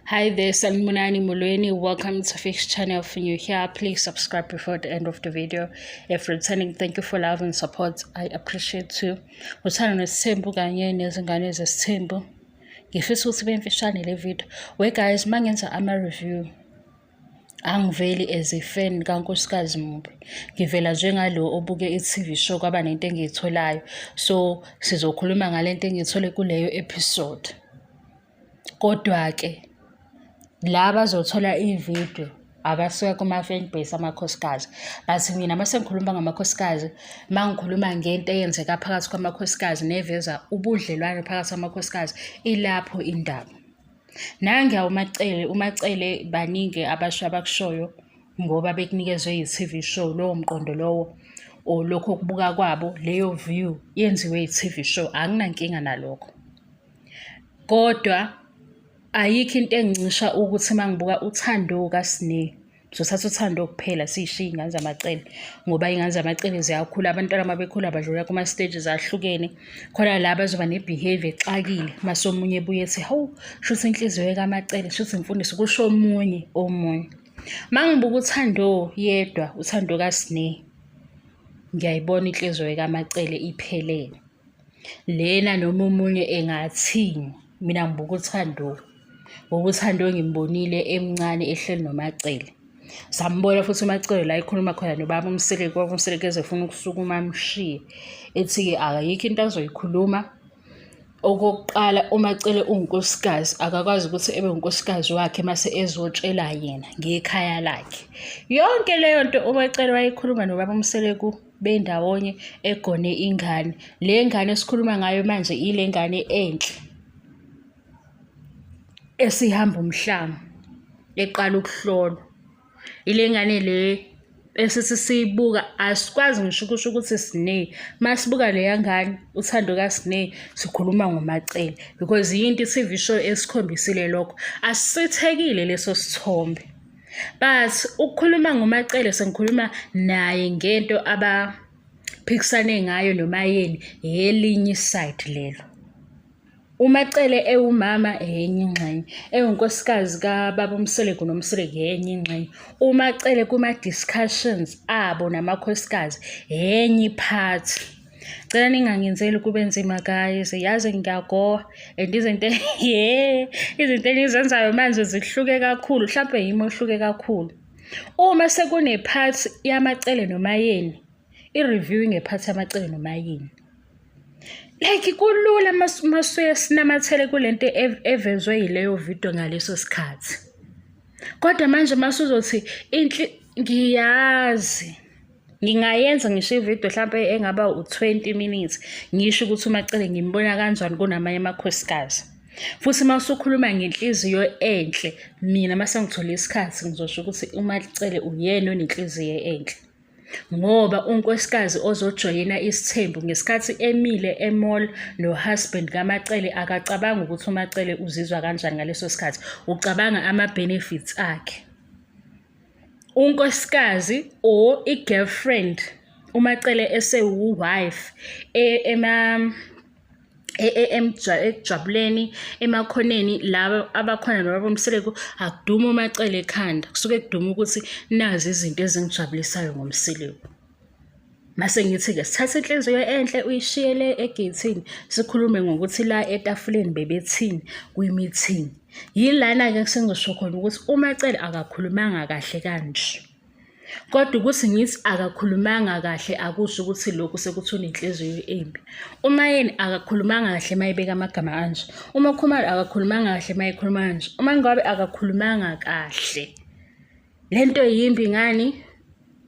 Hi there, Sanibonani Mulweni. Welcome to Fix Channel. If you're here, please subscribe before the end of the video. If returning, thank you for love and support. I appreciate you. Uthando Nesthembu Izingane Zesthembu. Ngifisa ukuthi bemfishane le video. We guys, mangenza ama-review. Angiveli as a fan kaNkosikazi Mubi. Ngivela njengalo obuke i-TV show kwaba nento engiyitholayo. So, sizokhuluma ngalento engiyithole kuleyo episode. Kodwa ke laba zothola i-video abasuka kuma-fanbase amakhosikazi, but mina mase ngikhuluma ngamakhosikazi, mangikhuluma ngento eyenzeka phakathi kwamakhosikazi neveza ubudlelwane phakathi kwamakhosikazi, ilapho indaba. Nangiya uMacele baningi abasho abakushoyo ngoba bekunikezwe yi-TV show lowo mqondo lowo o lokho kubuka kwabo leyo view yenziwe yi-TV show, anginankinga nalokho. Kodwa ayikho into engincisha ukuthi mangibuka uthando kaSne, sizothatha uthando kuphela sishiye ingane zaMacele ngoba ingane zaMacele ziyakhula, abantwana mabekhula badlula kuma stages ahlukene. Khona la bazoba ne-behavior exakile, mase omunye ebuye ethi hawu shuthi inhliziyo kaMacele, shuthi imfundiso kusho omunye. Mangibuka uthando yedwa, uthando kaSne, ngiyayibona inhliziyo kaMacele iphelele. Lena noma omunye engathini, mina ngibuka uthando. Uthando ngimbonile emncane ehleli noMacele. Sambona futhi uMacele la ekhuluma khona nobaba Mseleku, ubaba Mseleku ezefuna ukusukuma amshiye. Ethi-ke akayikho into azoyikhuluma. Okokuqala, uMacele unkosikazi, akakwazi ukuthi ebe unkosikazi wakhe mase ezotshela yena ngekhaya lakhe. Yonke leyo nto uMacele wayekhuluma nobaba Mseleku bendawonye egone ingane. Le ngane esikhuluma ngayo manje ile ngane enhle esihamba umhlanga eqala ukuhlolwa. Ile ngane le esithi siyibuka asikwazi ngisho ukusho ukuthi Sne, masibuka le ngane uthando kaSne sikhuluma ngoMacele because yinto i-TV show esikhombisile lokho, asithekile leso sithombe. But ukukhuluma ngoMacele sengikhuluma naye ngento abaphikisane ngayo nomayeni elinye side lelo. uMacele ewumama enye ingxenye, ewunkosikazi kababa Mseleku noMseleku enye ingxenye. uMacele kuma-discussions abo namakhosikazi enye iphathi. Cela ningangenzeli kube nzima guys, yazi ngiyagoha and izinto enizenzayo manje zihluke kakhulu, mhlawumbe yimi ohluke kakhulu. Uma sekunephathi yaMacele nomayeni, i-review ngephathi yaMacele nomayeni, like kulula masuye sinamathele kulento evezwe yileyo video ngaleso sikhathi. Kodwa manje masuzothi ngiyazi ngingayenza ngisho ivideo mhlawumbe engaba u-20 minutes ngisho ukuthi uMacele ngimbona kanjani kunamanye amakhosikazi. Futhi masukhuluma ngenhliziyo enhle, mina mase ngithola isikhathi ngizosho ukuthi uMacele uyena onenhliziyo enhle. Ngoba unkosikazi ozojoyina isithembu ngesikhathi emile emall no-husband kaMacele akacabanga ukuthi uMacele uzizwa kanjani ngaleso sikhathi, ucabanga ama-benefits akhe. Unkosikazi or i-girlfriend uMacele esewu-wife ekujabuleni emakhoneni laba abakhona nobaba Mseleku, akuduma uMacele ekhanda, kusuke kuduma ukuthi nazi izinto ezingijabulisayo ngoMseleku. Mase ngithi-ke sithathe inhliziyo enhle uyishiyele egeyithini, sikhulume ngokuthi la etafuleni bebethini kwi-meeting. Yilana-ke sengizosho khona ukuthi uMacele akakhulumanga kahle kanje. Kodwa ukuthi ngithi akakhulumanga kahle akusho ukuthi lokhu sekuthi unenhliziyo embi. uMayeni akakhulumanga kahle mayebeka amagama anje, uMakhumalo akakhulumanga kahle mayekhuluma kanje, uMangabe akakhulumanga kahle. Lento yimbi ngani?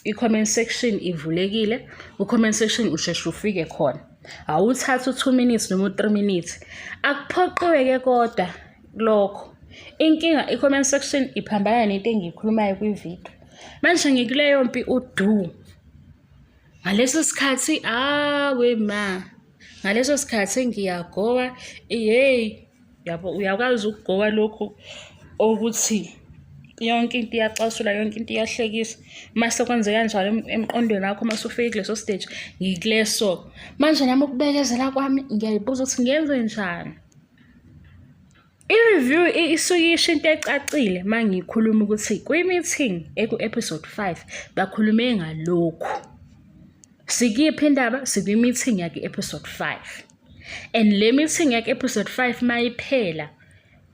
I-comment section ivulekile, u-comment section usheshe ufike khona. Awuthatha u-2 minutes noma u-3 minutes, akuphoqiwe-ke kodwa lokho. Inkinga i-comment section iphambana nento engiyikhulumayo kwivideo. Manje ngikuleyo mpi udu ngaleso sikhathi ngaleso sikhathi ngiyagoba yabo, uyakwazi ukugoba lokho ukuthi yonke into iyacasula, yonke into iyahlekisa. Mase kwenzeka kanjalo emqondweni wakho mase ufike kuleso stage ngikuleso. Manje nami ukubekezela kwami ngiyayibuza ukuthi ngiyenze njani. I-review isukisho into ecacile mangikhuluma ukuthi kwi-meeting eku-episode 5 bakhulume ngalokhu. Sikiphi indaba? Sikwi-meeting yaki-episode 5. And le meeting yaki-episode 5 mayiphela,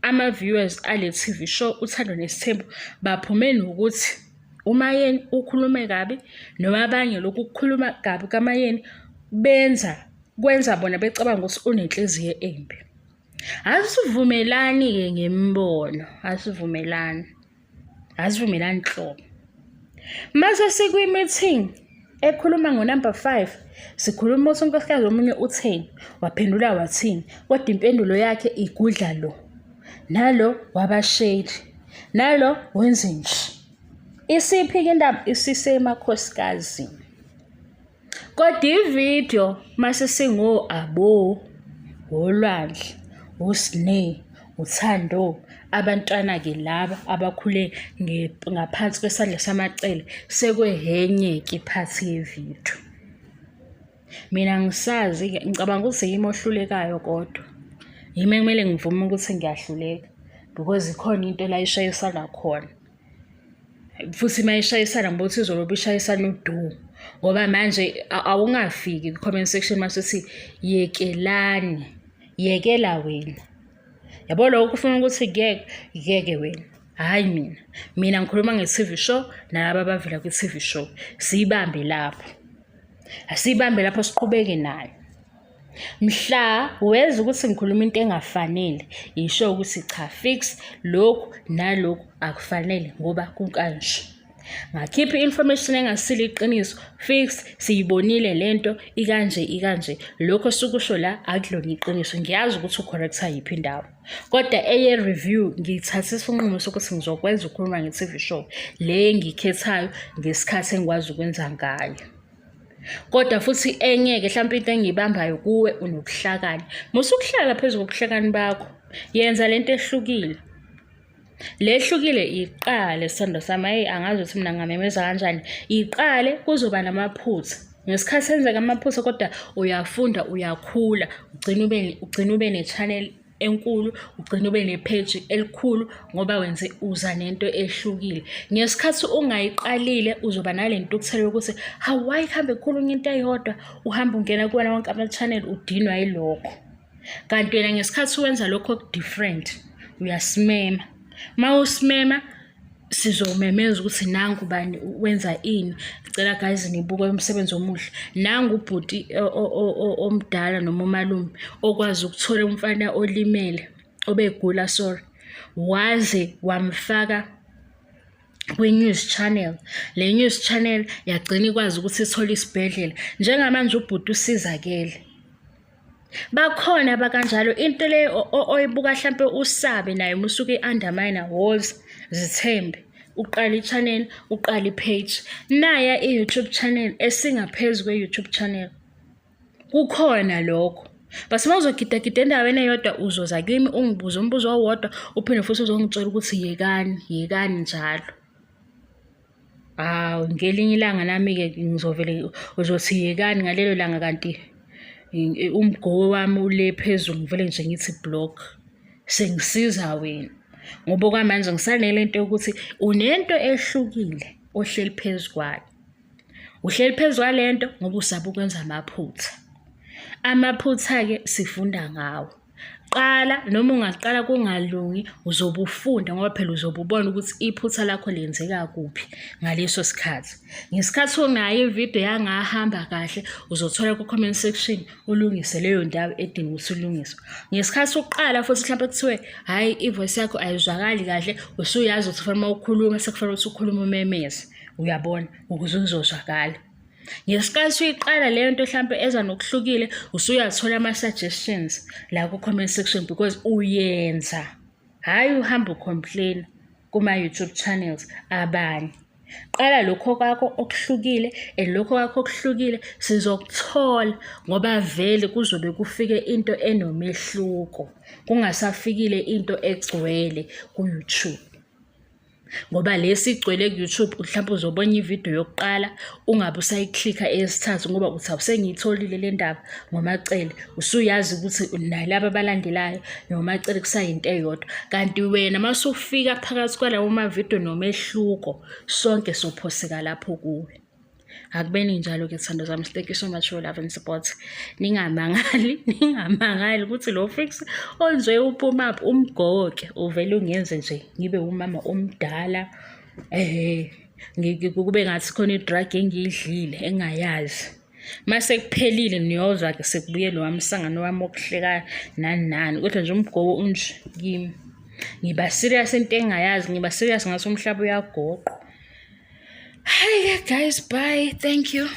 ama-viewers ale TV show Uthando Nesthembu baphume nokuthi uMayeni ukhulume kabi noma abanye lokhu ukukhuluma kabi kaMayeni kwenza bona becabanga ukuthi unenhliziyo embi. Asivumelani-ke ngembono, asivumelani hlobo. Mase sikwi-meeting ekhuluma ngo-number 5, sikhuluma ukuthi unkosikazi omunye utheni, waphendula wathini, kodwa impendulo yakhe igudla lo, nalo wabashade, nalo wenze nje. Isiphi-ke indaba? Isisemakhosikazini. Kodwa ivideo mase singo-abo, olwandle, uSne, Uthando, abantwana-ke laba abakhule ngaphansi kwesandla saMacele sekwehenye-ke iphathi yevideo. Mina ngisazi-ke ngicabanga ukuthi yimi ohlulekayo kodwa. Yimi ekumele ngivume ukuthi ngiyahluleka because ikhona into la ishayisana khona. Futhi mayishayisana ngibo ukuthi izolobe ishayisana udu. Ngoba manje awungafiki ku-comment section mase uthi yekelani, yekela wena. Yabo lokho ufuna ukuthi kuyeke wena. Hayi mina ngikhuluma nge-TV show nalabo abavela kwi-TV show. Siyibambe lapho. Asibambe lapho siqhubeke nayo. Mhla weza ukuthi ngikhuluma into engafanele, isho ukuthi cha fix lokhu nalokhu akufanele ngoba kunkanje. Ngakhipha information engasile iqiniso, fix siyibonile lento ikanje. Lokho sikusho la akulona iqiniso. Ngiyazi ukuthi ucorrecta yiphi indawo. Kodwa eye review ngithatha isinqumo sokuthi ngizokwenza ukukhuluma nge-TV show le ngikhethayo ngesikhathi engikwazi ukwenza ngayo. Kodwa futhi engeke mhlawumbe into engibambayo kuwe unokuhlakani. Musukuhlala phezulu kokuhlakani bakho. Yenza lento ehlukile. Lehlukile iqale sithando sami, angazi ukuthi mina ngamemeza kanjani. Iqale kuzoba namaphutha. Ngesikhathi senzeka amaphutha kodwa uyafunda, uyakhula, ugcina ube ne-channel enkulu, ugcina ube ne-page elikhulu ngoba wenze uza nento ehlukile. Ngesikhathi ungayiqalile uzoba nalento ukuthelela ukuthi hawayi hambe khuluma into eyodwa, uhamba ungena kuwena wonke ama-channel udinwa yilokho. Kanti wena ngesikhathi wenza lokho different, uyasimema. Mawusimema sizomemeza ukuthi nangu bani wenza ini. Ngicela guys nibuke umsebenzi omuhle. Nangu ubhuti omdala noma umalume okwazi ukuthola umfana olimele obegula waze wamfaka kwi-news channel. Le news channel yagcina ikwazi ukuthi ithole isibhedlela. Njengamanje ubhuti usizakele. Bakhona abakanjalo into le oyibuka mhlambe usabe naye musuke undermine walls zithembe. Uqala i-channel, uqala i-page. Naya i-YouTube channel esingaphezulu kwe-YouTube channel. Kukhona lokho. Base mawuzogida endaweni eyodwa uzoza kimi ungibuza umbuzo owodwa uphinde futhi uzongitshela ukuthi yekani njalo. Ngelinye ilanga nami-ke ngizovele uzothi yekani ngalelo langa kanti umgowo wami ule phezulu ngivele nje ngithi block. Sengisiza wena. Ngoba kwamanje ngisanele into ukuthi unento ehlukile ohleli phezulu kwayo. Uhleli phezulu kwalento ngoba usaba ukwenza amaphutha. Amaphutha-ke sifunda ngawo. Qala noma ungaqala kungalungi uzobe ufunda ngoba phela uzobe ubona ukuthi iphutha lakho lenzeka kuphi ngaleso sikhathi. Ngesikhathi unayo ivideo yangahamba kahle uzothola ku-comment section ulungise leyo ndawo edinga ukuthi ulungiswe. Ngesikhathi uqala futhi mhlawumbe kuthiwe hayi ivoice yakho ayizwakali kahle, usuyazi ukuthi fanele ukhuluma sekufanele ukuthi ukhuluma umemeze. Uyabona ukuze uzozwakala. Ngesikhathi uyiqala leyo nto mhlawumbe eza nokuhlukile usuyathola ama-suggestions la ku-comment section because uyenza. Hayi uhamba ucomplain kuma-YouTube channels abanye. Qala lokho kwakho okuhlukile lokho kwakho okuhlukile sizokuthola ngoba vele kuzobe kufike into enomehluko. Kungasafikile into egcwele ku-YouTube. Ngoba lesi igcwele ku-YouTube mhlawumbe uzobona ividiyo yokuqala ungabe usayiklikha eyesithathu ngoba uthi awusengiyitholile le ndaba ngoMacele, usuyazi ukuthi nalaba abalandelayo noMacele kusayinto eyodwa. Kanti wena uma usufika phakathi kwalawo mavidiyo nomehluko, sonke sophoseka lapho kuwe. Akubeni njalo-ke zithando zami, thank you so much for love and support. Ningamangali ukuthi lo fix onje uphuma up umgoke uvele ungenze nje ngibe umama omdala kube ngathi khona i-drug engiyidlile engayazi. Mase kuphelile niyozwa-ke sekubuye lo wamsangano wami wokuhleka nani kodwa nje umgobo unje kimi. Ngiba serious into engayazi, ngiba serious ngathi umhlaba uyagoqa. Hi guys, bye, thank you.